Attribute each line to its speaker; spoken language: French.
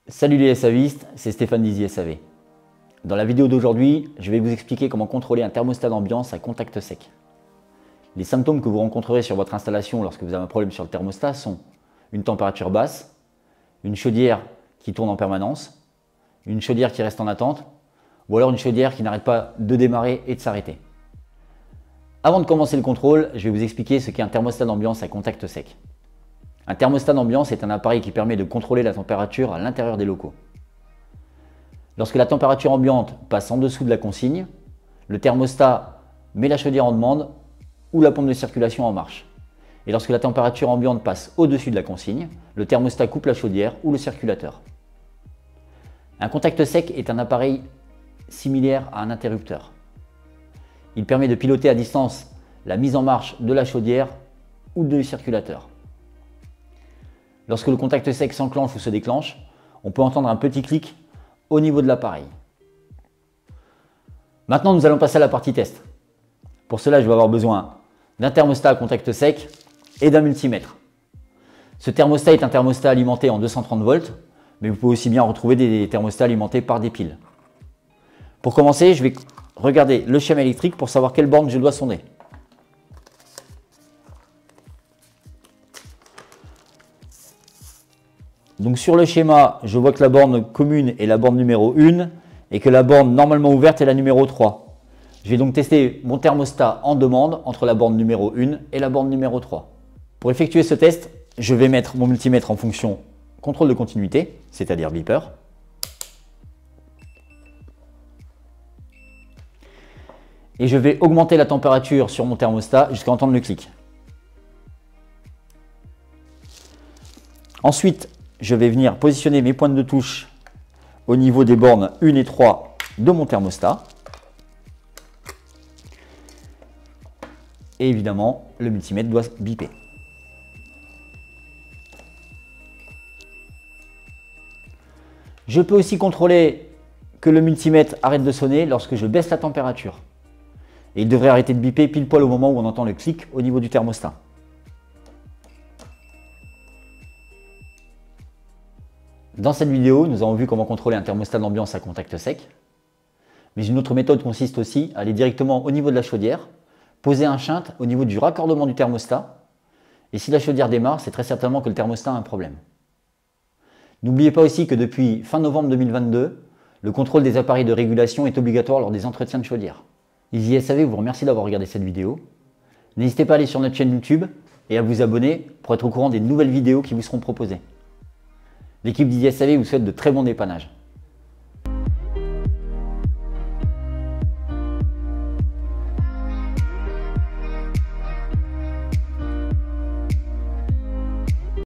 Speaker 1: Salut les SAVistes, c'est Stéphane d'Easy SAV. Dans la vidéo d'aujourd'hui, je vais vous expliquer comment contrôler un thermostat d'ambiance à contact sec. Les symptômes que vous rencontrerez sur votre installation lorsque vous avez un problème sur le thermostat sont une température basse, une chaudière qui tourne en permanence, une chaudière qui reste en attente, ou alors une chaudière qui n'arrête pas de démarrer et de s'arrêter. Avant de commencer le contrôle, je vais vous expliquer ce qu'est un thermostat d'ambiance à contact sec. Un thermostat d'ambiance est un appareil qui permet de contrôler la température à l'intérieur des locaux. Lorsque la température ambiante passe en dessous de la consigne, le thermostat met la chaudière en demande ou la pompe de circulation en marche. Et lorsque la température ambiante passe au-dessus de la consigne, le thermostat coupe la chaudière ou le circulateur. Un contact sec est un appareil similaire à un interrupteur. Il permet de piloter à distance la mise en marche de la chaudière ou du circulateur. Lorsque le contact sec s'enclenche ou se déclenche, on peut entendre un petit clic au niveau de l'appareil. Maintenant, nous allons passer à la partie test. Pour cela, je vais avoir besoin d'un thermostat à contact sec et d'un multimètre. Ce thermostat est un thermostat alimenté en 230 volts, mais vous pouvez aussi bien retrouver des thermostats alimentés par des piles. Pour commencer, je vais regarder le schéma électrique pour savoir quelle borne je dois sonder. Donc sur le schéma, je vois que la borne commune est la borne numéro 1 et que la borne normalement ouverte est la numéro 3. Je vais donc tester mon thermostat en demande entre la borne numéro 1 et la borne numéro 3. Pour effectuer ce test, je vais mettre mon multimètre en fonction contrôle de continuité, c'est-à-dire beeper. Et je vais augmenter la température sur mon thermostat jusqu'à entendre le clic. Ensuite, je vais venir positionner mes pointes de touche au niveau des bornes 1 et 3 de mon thermostat. Et évidemment, le multimètre doit biper. Je peux aussi contrôler que le multimètre arrête de sonner lorsque je baisse la température. Et il devrait arrêter de biper pile poil au moment où on entend le clic au niveau du thermostat. Dans cette vidéo, nous avons vu comment contrôler un thermostat d'ambiance à contact sec. Mais une autre méthode consiste aussi à aller directement au niveau de la chaudière, poser un shunt au niveau du raccordement du thermostat. Et si la chaudière démarre, c'est très certainement que le thermostat a un problème. N'oubliez pas aussi que depuis fin novembre 2022, le contrôle des appareils de régulation est obligatoire lors des entretiens de chaudière. Easy SAV vous remercie d'avoir regardé cette vidéo. N'hésitez pas à aller sur notre chaîne YouTube et à vous abonner pour être au courant des nouvelles vidéos qui vous seront proposées. L'équipe d'Easy SAV vous souhaite de très bons dépannages.